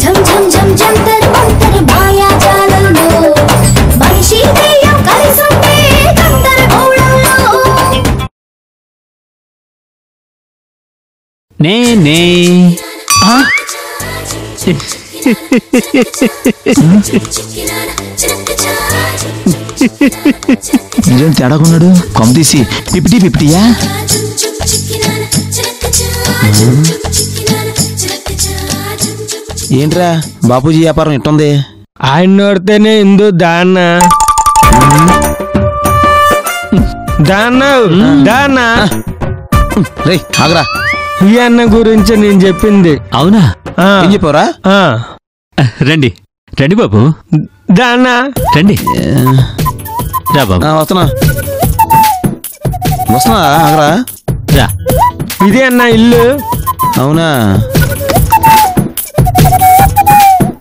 झम झम झम जंतर मंतर मायाजालंलो మనిషి దెయ్యం కలిసుంటే గందరగోళంలో నేనే మీరేం తేడాకున్నాడు కొమ్మ తీసి 50-50యా ఏంట్రా బాపూజీ వ్యాపారం ఎట్టుంది ఆయన నోడితేనే ఇందు దాన్న దాన్న రే ఆగరా ఈ అన్న గురించి నేను చెప్పింది అవునా ఏం చెప్పావురా రండి రండి బాబు దాన్న రండి రా బాబు వస్తున్నా ఆగరా రా ఇదే అన్న ఇల్లు అవునా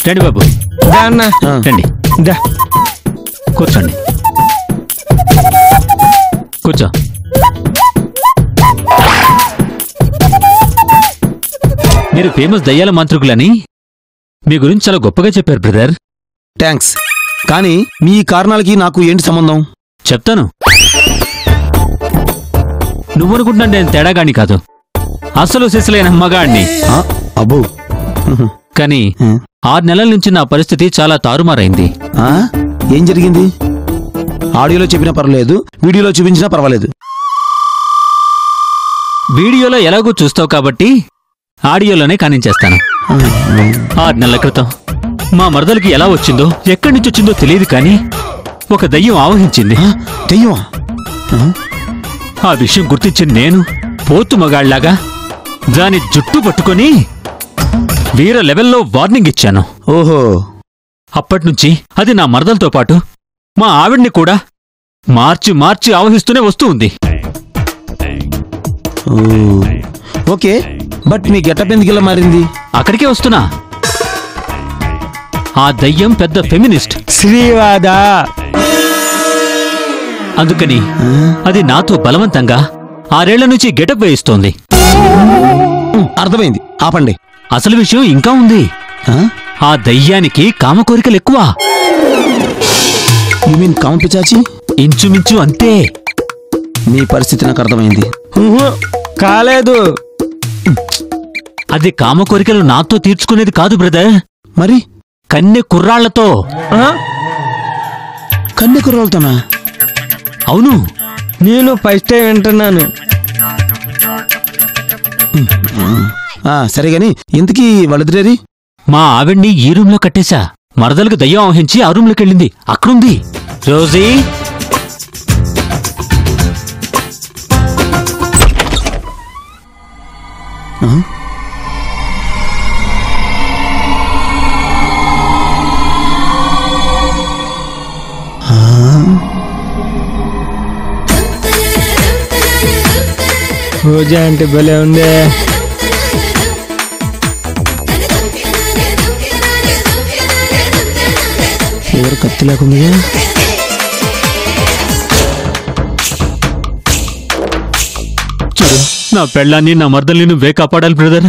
రండి బాబు దాన్న రండి దా కూర్చోండి కూర్చో మీరు ఫేమస్ దయ్యాల మాంత్రికులని మీ గురించి చాలా గొప్పగా చెప్పారు బ్రదర్. థ్యాంక్స్. కానీ మీ కారణాలకి నాకు ఏంటి సంబంధం? చెప్తాను. నువ్వనుకుంటున్నా నేను తేడాగాని కాదు, అసలు సిసలైన మగాడిని. అబ్బో. కానీ 6 నెలల నుంచి నా పరిస్థితి చాలా తారుమారైంది. ఏం జరిగింది? ఆడియోలో చెప్పినా పర్వాలేదు, వీడియోలో చూపించినా పర్వాలేదు. వీడియోలో ఎలాగో చూస్తావు కాబట్టి ఆడియోలోనే కానించేస్తాను. 6 నెలల క్రితం మా మరదలకి ఎలా వచ్చిందో ఎక్కడి నుంచి వచ్చిందో తెలియదు, కానీ ఒక దయ్యం ఆవహించింది. దయ్యమా? ఆ విషయం గుర్తించిన నేను పోతు మగాళ్లాగా దాని జుట్టు పట్టుకొని వీర లెవెల్లో వార్నింగ్ ఇచ్చాను. ఓహో. అప్పట్నుంచి అది నా మరదలతో పాటు మా ఆవిడ్ని కూడా మార్చి మార్చి ఆవహిస్తూనే వస్తూ ఉంది. ఓకే, బట్ మీ గెటప్ ఎందుకు ఇలా మారింది? అక్కడికే వస్తున్నా. ఆ దయ్యం పెద్ద ఫెమినిస్ట్, శ్రీవాద. అందుకని అది నాతో బలవంతంగా 6 ఏళ్ల నుంచి గెటప్ వేయిస్తోంది. అర్థమైంది, ఆపండి. అసలు విషయం ఇంకా ఉంది. ఆ దయ్యానికి కామకోరికలు ఎక్కువ. యు మీన్ కామ పిచాచి? ఇంచుమించు అంతే. మీ పరిస్థితి నాకు అర్థమైంది. కాలేదు. అది కామకోరికలు నాతో తీర్చుకునేది కాదు బ్రదర్. మరి కన్నె కుర్రాళ్లతో. కన్నె కుర్రాళ్లతోనా? అవును. నేను ఫస్ట్ టైం వింటున్నాను. సరే గాని ఇంతకీ వాళ్ళిద్దరేరి? మా ఆవిడ్ని ఈ రూంలో కట్టేశా. మరదలకు దయ్యం ఆవహించి ఆ రూంలోకి వెళ్ళింది. అక్కడుంది రోజీ. రోజా అంటే భలే ఉందే. ఎవరు కత్తి లేకుండా? చూడు, నా పెళ్ళాన్ని నా మరదల్ని నువ్వే కాపాడాలి బ్రదర్.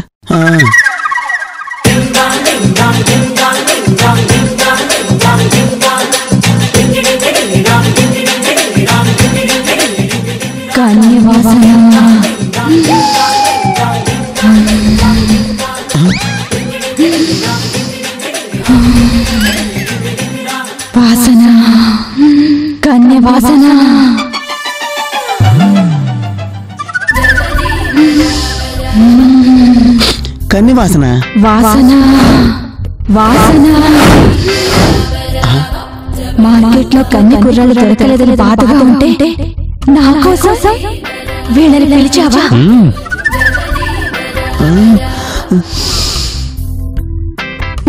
వాసన, కన్య వాసన. కన్య వాసన? వాసన వాసన. మార్కెట్లో కన్య కుర్రాళ్ళు దొరకలేదని బాధగా ఉంటే నా కోసం వీళ్ళని పిలిచావా?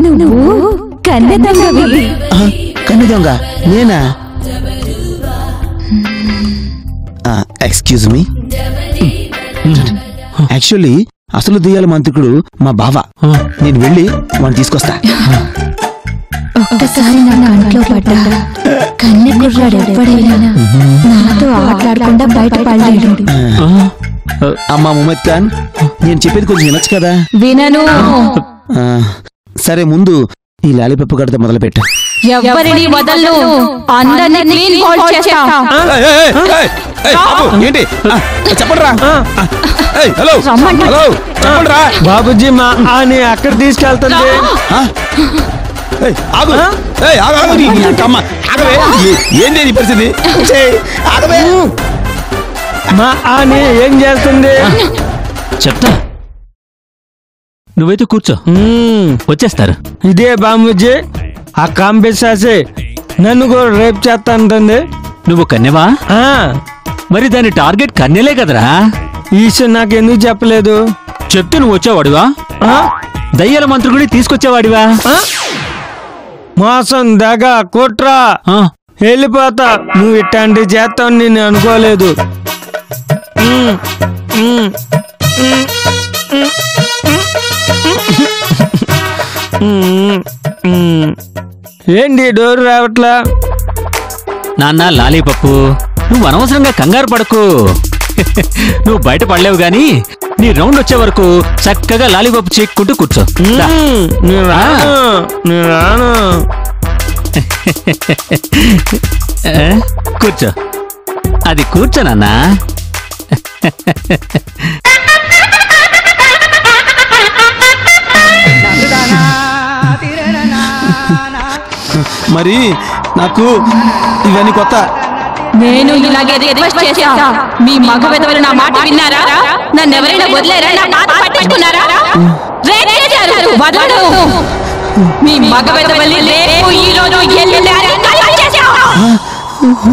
నువ్వు కన్య దొంగవి. కన్య దొంగ నేనా? Excuse me. యాక్చువల్లీ అసలు దెయ్యాల మంత్రికుడు మా బావ. నేను వెళ్ళి వాడిని తీసుకొస్తా. ఒక్కసారి నా కంట్లో పడ్డా కన్య కుర్రాడు ఎప్పుడైనా నాతో ఆటలాడకుండా బయట పడలేడు. అమ్మా ముమద్ ఖాన్, నేను చెప్పేది కొంచెం వినొచ్చు కదా? వినను. సరే ముందు ఈ లాలీపప్పు కడితే మొదలు పెట్టు. ఎవరిని వదలను, అందరినీ క్లీన్ హోల్డ్ చేస్తా. ఏంటి చెప్పండిరా. హలో హలో చెప్పండిరా. బాబుజీ మా అని అక్కడ తీసుకెళ్తుంది. ఏంటి నీ పరిస్థితి? ఆగవే. మా అని ఏం చేస్తుంది? చెప్తా, నువ్వైతే కూర్చో, వచ్చేస్తారు. ఇదే బాబుజీ ఆ కాంపిసాసి నన్ను కూడా రేపు చేస్తాంటుంది. నువ్వు కన్యవా? ఆ, మరి దాని టార్గెట్ కన్యలే కదరా. ఈశ్వర్ నాకు ఎందుకు చెప్పలేదు? చెప్తే నువ్వు వచ్చేవాడివా? ఆ? దయ్యాల మంత్రుడిని తీసుకొచ్చేవాడివా? ఆ? మోసం దగ్గ కుట్రా ఆ, వెళ్ళిపోతా. నువ్వు ఇట్లాంటి చేస్తావు నేను అనుకోలేదు. ఏంటి డోర్ రావట్లా? నాన్న లాలీపప్పు, నువ్వు అనవసరంగా కంగారు పడకు. నువ్వు బయట పడలేవు గాని నీ రౌండ్ వచ్చే వరకు చక్కగా లాలీపప్పు చీక్కుంటూ కూర్చో. దా. నేను రాను. కూర్చో, అది కూర్చో నాన్న. మరి నాకు ఇవన్నీ కొత్త. నేను ఇలాగే రిక్వెస్ట్ చేశా. మీ మగ విధవలు నా మాట విన్నారా? నన్ను ఎవరైనా వదిలేరా? నా మాట పట్టించుకున్నారా? రేపు చేశారు, వదలడు. మీ మగ విధవల్ని రేపు ఈ రోజు ఎల్లుండి అని కలవ చేశా.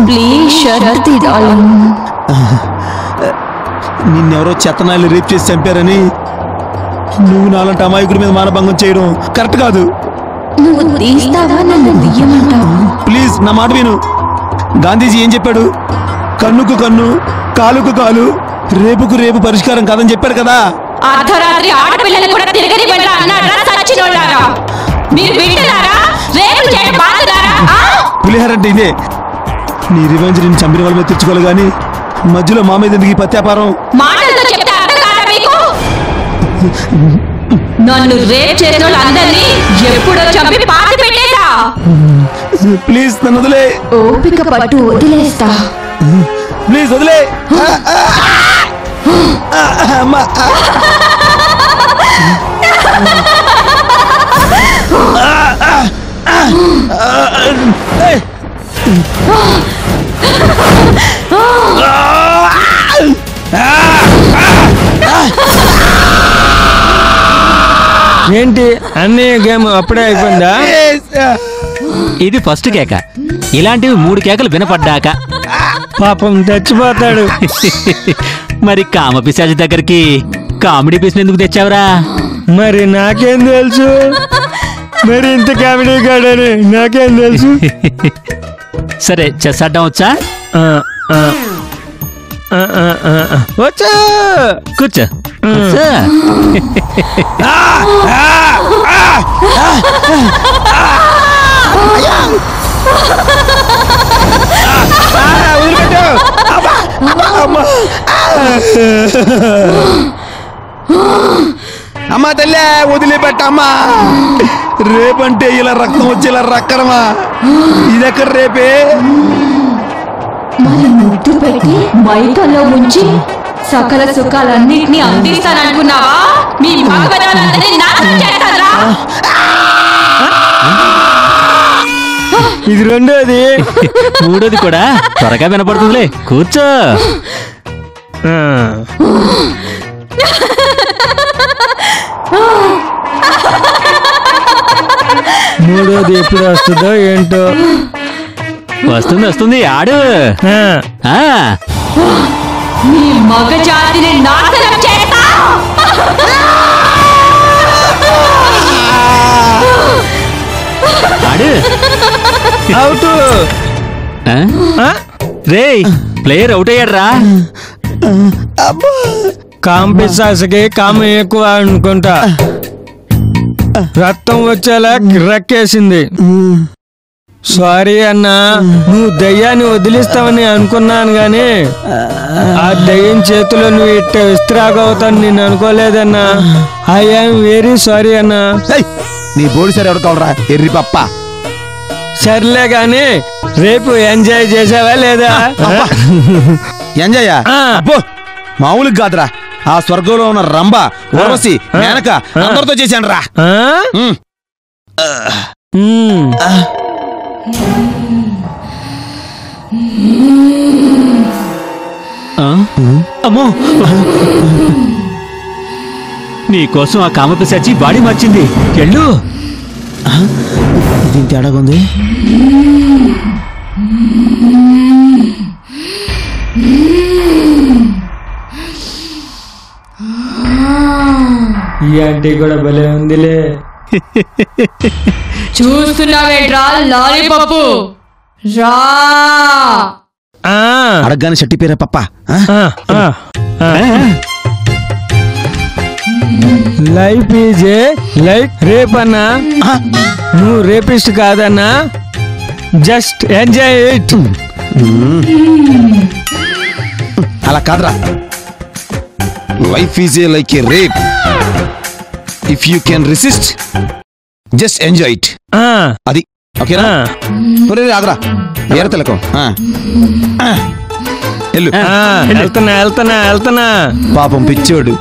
Please Sharathi darling. నిన్నెవరో చెత్తనాళ్ళు రేప్ చేసి చంపారని నువ్వు నాలంటి అమాయకుడి మీద మానభంగం చేయడం కరెక్ట్ కాదు. నువ్వు తీస్తావా, నన్ను దియ్యమంటావు? ప్లీజ్ నా మాట విను. గాంధీజీ ఏం చెప్పాడు? కన్నుకు కన్ను, కాలుకు కాలు, రేపుకు రేపు పరిష్కారం కాదని చెప్పాడు కదా. అర్ధరాత్రి ఆడపిల్లలు కూడా తిరగని అన్నారా సచ్చినోళ్ళారా? మీరు వింటున్నారా? రేపు చేయడం బాగున్నారా? పులిహార అంటే ఇదే. నీ రివెంజ్ నేను చంపిన వాళ్ళ మీద తెచ్చుకోవాలి కానీ మధ్యలో మా మీద ఎందుకు ఈ పత్యాపారం? మాటలతో చెప్తే అర్థం కాదా మీకు? నన్ను రేప్ చేసిన వాళ్ళందరినీ ఎప్పుడో చంపి పాతి పెట్టేశా. ప్లీజ్ నన్ను వదిలే. ఓపిక పట్టు, వదిలేస్తా. ప్లీజ్ వదిలే. ఏంటి అన్నీ గేమ్ అప్పుడే అయిపోయిందా? ఇది ఫస్ట్ కేక. ఇలాంటివి 3 కేకలు వినపడ్డాక పాపం చచ్చిపోతాడు. మరి కామ పిశాచి దగ్గరికి కామెడీ పీస్ ఎందుకు తెచ్చావురా? మరి నాకేం తెలుసు? మరి ఇంత కామెడీ కాడని నాకేం తెలుసు? సరే, చెస్ ఆడడం వచ్చా? వచ్చా. కూర్చో, కూర్చో. అమ్మా తల్లే వదిలిపెట్టమ్మా. రేపంటే ఇలా రక్తం వచ్చి ఇలా రక్కడమా? ఇదెక్కడ రేపే? మరి ముద్దు పెట్టి మైకల్లో ఉంచి సకల సుఖాలన్నింటినీ అందిస్తాననుకున్నావా? మీ మగవాళ్ళందరినీ నాశనం చేస్తారా? ఇది రెండోది. మూడోది కూడా త్వరగా వినపడుతుందిలే. కూర్చో. మూడోది ఎప్పుడు వస్తుందో ఏంటో. వస్తుంది వస్తుంది, ఆడు. మీ మగ జాతిని నాశనం చేస్తా. ఆడు. అవుట్. రేయ్, ప్లేయర్ అవుట్ అయ్యాడ్రా. కాంపిసాసికి కామ ఎక్కువ అనుకుంటా. రక్తం వచ్చేలా రక్కేసింది. సారీ అన్నా, నువ్వు దయ్యాన్ని వదిలిస్తావని అనుకున్నాను గాని ఆ దయ్యం చేతిలో నువ్వు ఇట్ట విస్త్రాగవుతాను నేను అనుకోలేదన్నా. ఐ ఆమ్ వెరీ సారీ అన్నా. నీ బోడి సార్ ఎవరు కావాలరా ఎర్రి పప్ప. సర్లే గాని రేపు ఎంజాయ్ చేసావా లేదా? ఎంజాయ్ అబ్బో మామూలుగా కాదురా. ఆ స్వర్గంలో ఉన్న రంభ, ఊర్వశి, మేనక అందరితో చేశాను రా. అమ్మో, నీకోసం ఆ కామపిశాచి బాడీ మార్చింది. ఎళ్ళు. ఇది తేడాగా ఉంది. ఈ ఆంటీ కూడా భలే ఉందిలే. చూస్తున్నావేట్రా లాలీపప్పు, రా. అడగగానే షట్టి పేరే పప్ప. Life is A like rape అన్నా. నువ్వు రేపిస్ట్ కాదన్నా, జస్ట్ ఎంజాయ్ ఇట్. అలా కాదురా. Life is A like A rape. If you can resist just enjoy it. అది ఓకేనా? ఆగరా వేరే తెలకం. వెళ్తున్నా. పాపం పిచ్చోడు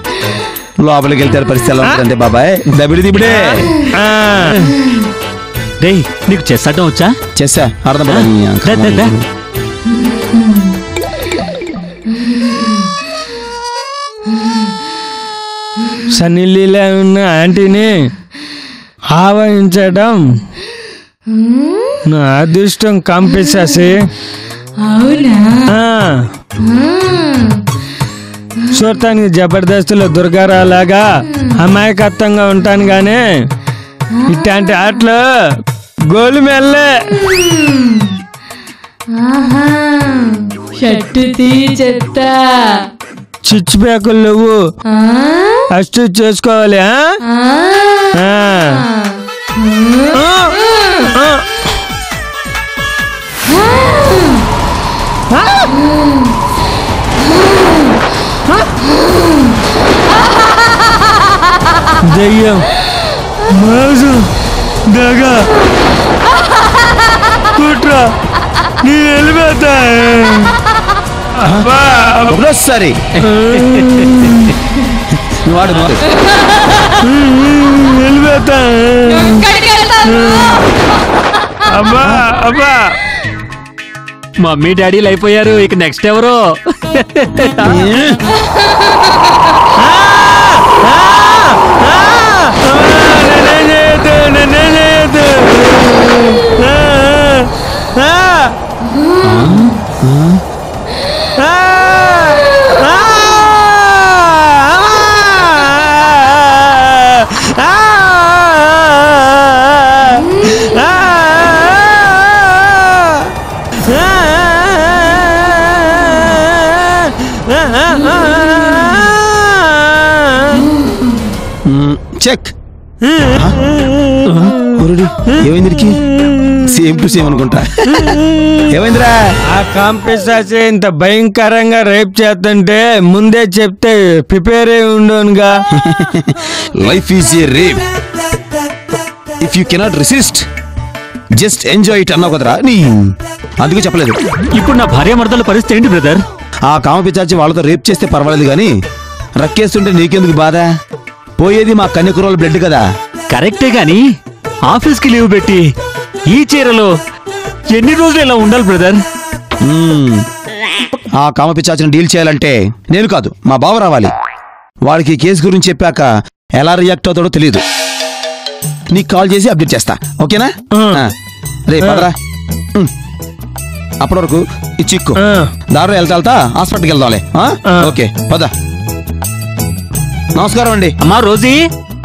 లోపలికి వెళ్తే పరిస్థితి ఎలా ఉంటుందంటే బాబాయ్ దబిడి దిబిడే. నీకు చెస్ ఆడటం వచ్చా? చెస్సా అర్థం పడ. సన్నీళ్ళ ఉన్న ఆంటీని ఆవహించడం నా అదృష్టం. కంపిస్తాసి అవునా? చూడటానికి జబర్దస్తులో దుర్గారాలాగా అమాయకత్వంగా ఉంటాను గానీ ఇట్లాంటి ఆటలు గోలు మెల్లే. షట్టు తీ చెత్తా. చిచ్చు పేకులు నువ్వు అಷ್ಟು చేసుకోవాలి. దయ్యం, మోసం, దగ, కుట్ర, నీ వెళ్ళిపోతా. సరే వెళ్ళిపోతా. అబ్బా అబ్బా, మమ్మీ డాడీలు అయిపోయారు, ఇక నెక్స్ట్ ఎవరో. చెక్. ఏమైందికి? సేమ్ టు సేమ్ అనుకుంటా. ఏమైందిరా? ఆ కాంపిసాసి ఇంత భయంకరంగా రేప్ చేస్తుంటే ముందే చెప్తే ప్రిపేర్ అయి ఉండోనుగా. Life is a rape. If you cannot resist just enjoy it అన్నావు కదరా నీ. అందుకే చెప్పలేదు. ఇప్పుడు నా భార్య మర్దల పరిస్థితి ఏంటి బ్రదర్? ఆ కామపిశాచి వాళ్ళతో రేప్ చేస్తే పర్వాలేదు గాని రక్కేస్తుంటే నీకెందుకు బాధ? పోయేది మా కన్యకురాల బ్లడ్ కదా. కరెక్టే గాని ఆఫీస్కి లీవ్ పెట్టి ఈ చీరలో ఎన్ని రోజులు ఇలా ఉండాలి బ్రదర్? ఆ కామపిశాచిని డీల్ చేయాలంటే నేను కాదు, మా బావ రావాలి. వాడికి కేసు గురించి చెప్పాక ఎలా రియాక్ట్ అవుతాడో తెలియదు. నీకు కాల్ చేసి అప్డేట్ చేస్తా, ఓకేనా? రే పదరా. అప్పటి వరకు ఈ చిక్కు దారిలో వెళ్తా హాస్పిటల్కి వెళ్దాంలే. ఓకే పద. నమస్కారం అండి. అమ్మా రోజీ,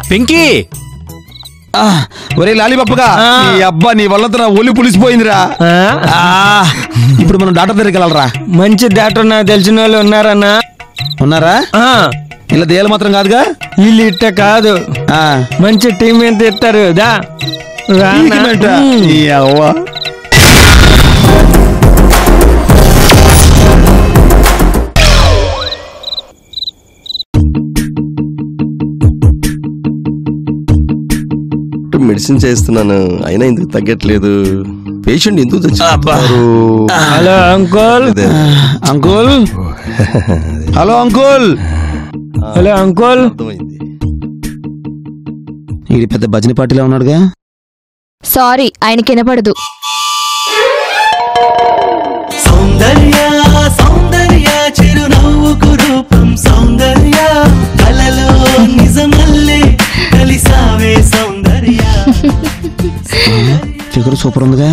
పింకీ. ఒరే లాలీపప్పగా, నీ అబ్బా నీ వల్ల నా ఒలి పులిసిపోయిందిరా. ఇప్పుడు మనం డాక్టర్ దగ్గరికి వెళ్ళాలరా. మంచి డాక్టర్ నాకు తెలిసిన వాళ్ళు ఉన్నారన్నా. ఉన్నారా? ఇలా దేయాలు మాత్రం కాదుగా. వీళ్ళు ఇట్ట కాదు, మంచి టీం ఎంత ఇస్తారు. దా మెడిసిన్ చేస్తున్నాను, అయినా ఎందుకు తగ్గట్లేదు? పేషెంట్ ఎందుకు చచ్చిపోతారు? Hello uncle. Uncle. Hello uncle. Hello uncle. అర్థమైంది. ఇది పెద్ద భజన పార్టీలో ఉన్నాడుగా. సారీ, ఆయనకి వినపడదు. సౌందర్య సౌందర్య చిరునవ్వుకు రూపం సౌందర్య కలలో నిజమల్లే కలిసావే సౌందర్య. ఫిగర్ సూపర్ ఉందిగా.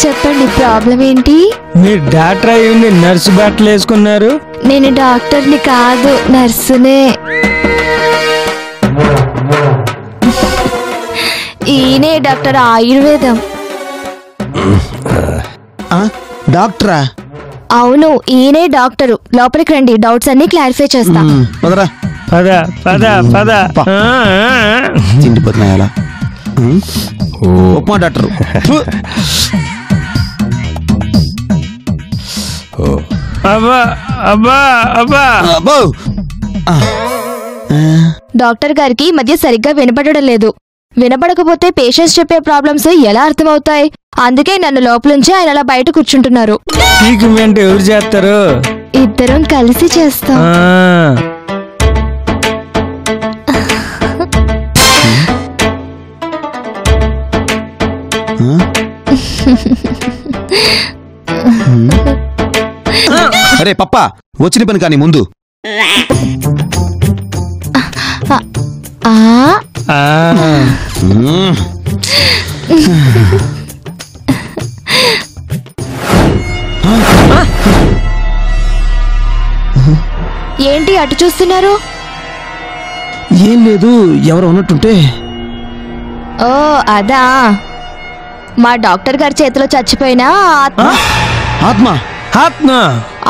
చెప్పండి, ప్రాబ్లం ఏంటి? మీరు డాక్టర్ అయ్యింది నర్సు బట్టలు వేసుకున్నారు. నేను డాక్టర్ని కాదు, నర్సునే. ఈయనే డాక్టర్ ఆయుర్వేదం. డాక్టరా? అవును, ఈయనే డాక్టరు. లోపలికి రండి, డౌట్స్ అన్ని క్లారిఫై చేస్తా. పదరా. పద పద పద. తిండిపోతున్నాయా? ఉప్మా డాక్టర్. అబ్బా అబ్బా అబ్బా. డాక్టర్ గారికి ఈ మధ్య సరిగ్గా వినపడడం లేదు. వినపడకపోతే పేషెంట్స్ చెప్పే ప్రాబ్లమ్స్ ఎలా అర్థమవుతాయి? అందుకే నన్ను లోపలుంచి ఆయన అలా బయట కూర్చుంటున్నారు. ట్రీట్మెంట్ ఎవరు చేస్తారు? ఇద్దరం కలిసి చేస్తాం. అరే పప్ప, వచ్చిన పని కానీ ముందు. ఏంటి అటు చూస్తున్నారు? ఏం లేదు, ఎవరు ఉన్నట్టుంటే. ఓ అదా, మా డాక్టర్ గారి చేతిలో చచ్చిపోయినా ఆత్మ. ఆత్మ? ఆత్మ?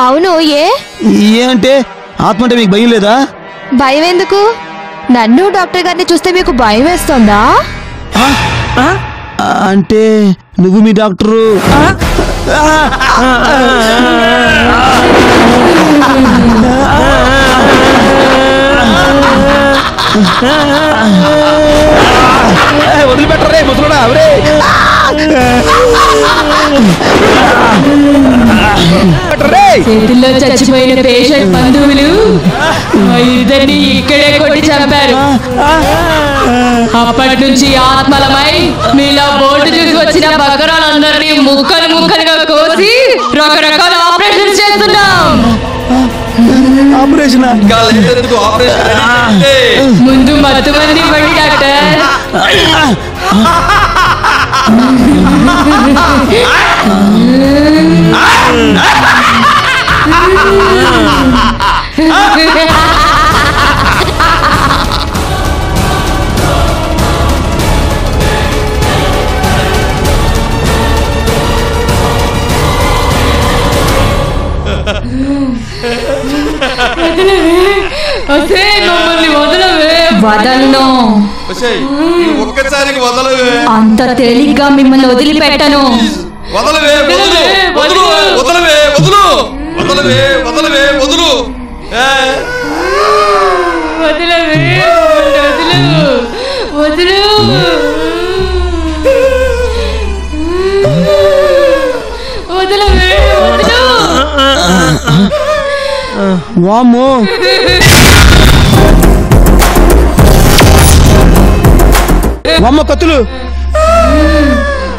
అవును. ఏ అంటే ఆత్మ అంటే మీకు భయం లేదా? భయం ఎందుకు? నన్ను డాక్టర్ గారిని చూస్తే మీకు భయం వేస్తుందా? అంటే నువ్వు మీ డాక్టరు. వదిలిపెట్టరే ముసలుడా. చేతుల్లో చచ్చిపోయిన పేషెంట్ బంధువులు ఇద్దరిని ఇక్కడే కొట్టి చంపారు. అప్పటి నుంచి ఆత్మలమై మీలో బోర్డు చూసి వచ్చిన బకరాలందరినీ ముక్కలు ముక్కలుగా కోసి రకరకాల ఆపరేషన్ చేస్తున్నాం. ఆపరేషన్? ముందు మత్తు మంది ఇవ్వండి డాక్టర్. వదలను. ఒక్కసారికి వదలవే. అంత తేలిగ్గా మిమ్మల్ని వదిలిపెట్టను. వదలవే వదలు వదలు వదలవే వదలు వదలవే వదలవే వదలు. వదలవే వదలు వదలు. వదలవే వదలు. వామ్మో. వామ్మ కత్తులు.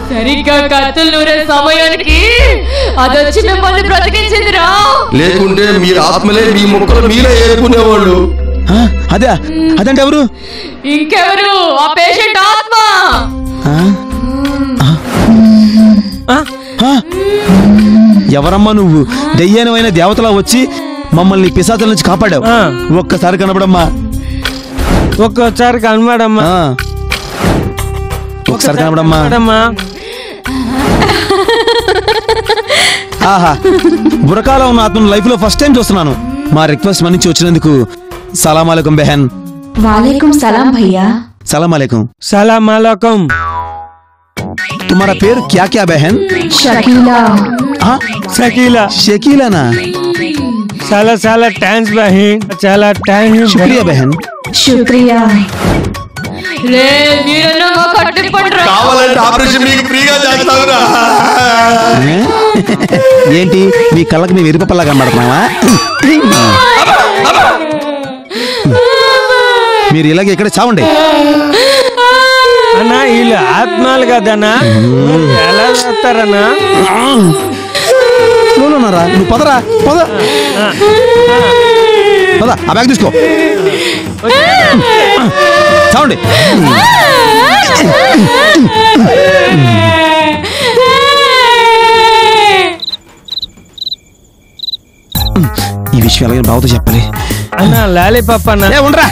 సరిగ్గా కత్తులు నూరే సమయానికి అదొచ్చి మిమ్మల్ని బ్రతికించిందిరా. లేకుంటే మీరు ఆత్మలే మీ ముక్కలు మీరే ఏరుకునేవాళ్ళు. అదే అదంటే ఎవరు? ఇంకెవరు? ఆ పేషెంట్ ఆత్మ. ఎవరమ్మా నువ్వు? దెయ్యానమైన దేవతలా వచ్చి మమ్మల్ని పిశాచుల నుంచి కాపాడావు. ఒక్కసారి కనబడమ్మా. ఒక్కసారి కనబడమ్మా. ఒకసారి కనబడమ్మా. ఆహా, బురకాలో ఉన్న ఆత్మను లైఫ్ లో ఫస్ట్ టైం చూస్తున్నాను. మా రిక్వెస్ట్ మన్నించి వచ్చినందుకు సలాం అలైకుం బెహన్. వాలేకుం సలాం భయ్యా. సలాం అలైకుం. సలాం అలైకుం. तुम्हारा పేరు क्या क्या बहन? షకీలా. हाँ షకీలా. शकीला ना. చాలా చాలా థ్యాంక్స్ బహన్, చాలా థ్యాంక్స్. शुक्रिया बहन. శుక్రియా. రే మీరు కట్టుకుంటారు. కావాలంటే ఆపరేషన్ మీకు ఫ్రీగా చేస్తావురా. ఏంటి మీ కళ్ళకి మేము ఎరుపల్లా కనబడుతున్నావా? మీరు ఇలాగే ఇక్కడ చావండి. అన్నా వీళ్ళు ఆత్మలు కదన్నా, ఎలా చేస్తారన్నా? ఉన్నారా నువ్వు పదరా పద పద, ఆ బ్యాగ్ తీసుకో చావండి. ఈ విషయం అలాగే బావతో చెప్పాలి. అన్నా లాలీపాప్ అన్నా. ఉండరా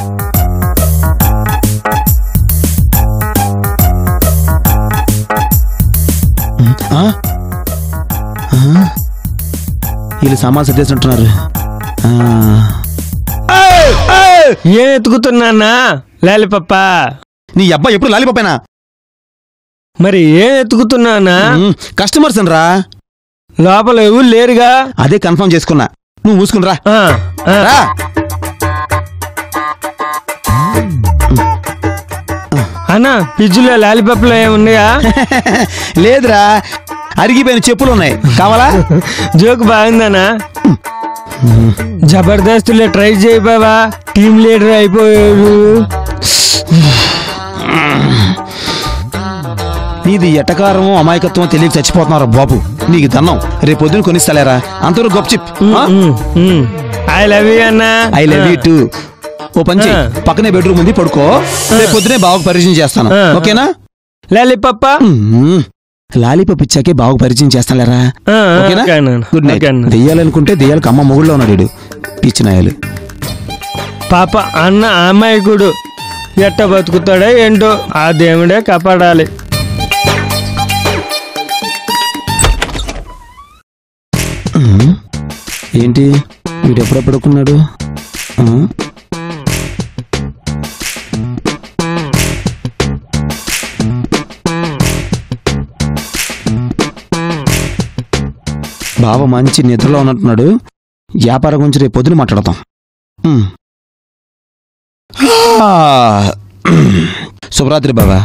వీళ్ళు సామాన్ సర్దేస్తుంటున్నారు. ఏం ఎత్తుకుతున్నా లాలీపప్ప? నీ అబ్బాయి ఎప్పుడు లాలిపప్పేనా? మరి ఏం ఎత్తుకుతున్నానా? కస్టమర్స్ అనరా, లోపల ఎవరు లేరుగా. అదే కన్ఫర్మ్ చేసుకున్నా. నువ్వు మూసుకునిరా. అన్నా ఫ్రిడ్జ్లో లాలీపప్లో ఏమున్నాయా? లేదురా, అరిగిపోయిన చెప్పులు ఉన్నాయి. కావాలా? జోక్ బాగుందనా? జబర్దస్త్లో ట్రై చేయి బావా, టీమ్ లీడర్ అయిపోయాడు. నీది ఎటకారం అమాయకత్వం తెలియక చచ్చిపోతున్నారు బాబు. నీకు దన్నం, రేపు పొద్దున కొనిస్తలేరా. అంతవరకు గొప్ప చిప్. ఐ లవ్ యూ అన్నా. I love you too. ఓ పంచి పక్కనే బెడ్రూమ్ ఉంది, పడుకో. రేపు పొద్దునే బావకు పరిచయం చేస్తాను, ఓకేనా? లాలీపప్ప లాలీపాప్ ఇచ్చాకే బావకు పరిచయం చేస్తాలేరా, ఓకేనా? Good night. దెయ్యాలనుకుంటే దెయ్యాలకు అమ్మ మొగుళ్ళో ఉన్నాడు పిచ్చినాయాలు. పాప అన్న అమాయకుడు ఎట్ట బతుకుతాడో ఏంటో, ఆ దేవుడే కాపాడాలి. ఏంటి వీడు ఎప్పుడో పడుకున్నాడు? బావ మంచి నిద్రలో ఉన్నట్టున్నాడు. వ్యాపారం గురించి రేపు పొద్దున మాట్లాడతాం. శుభరాత్రి బాబా.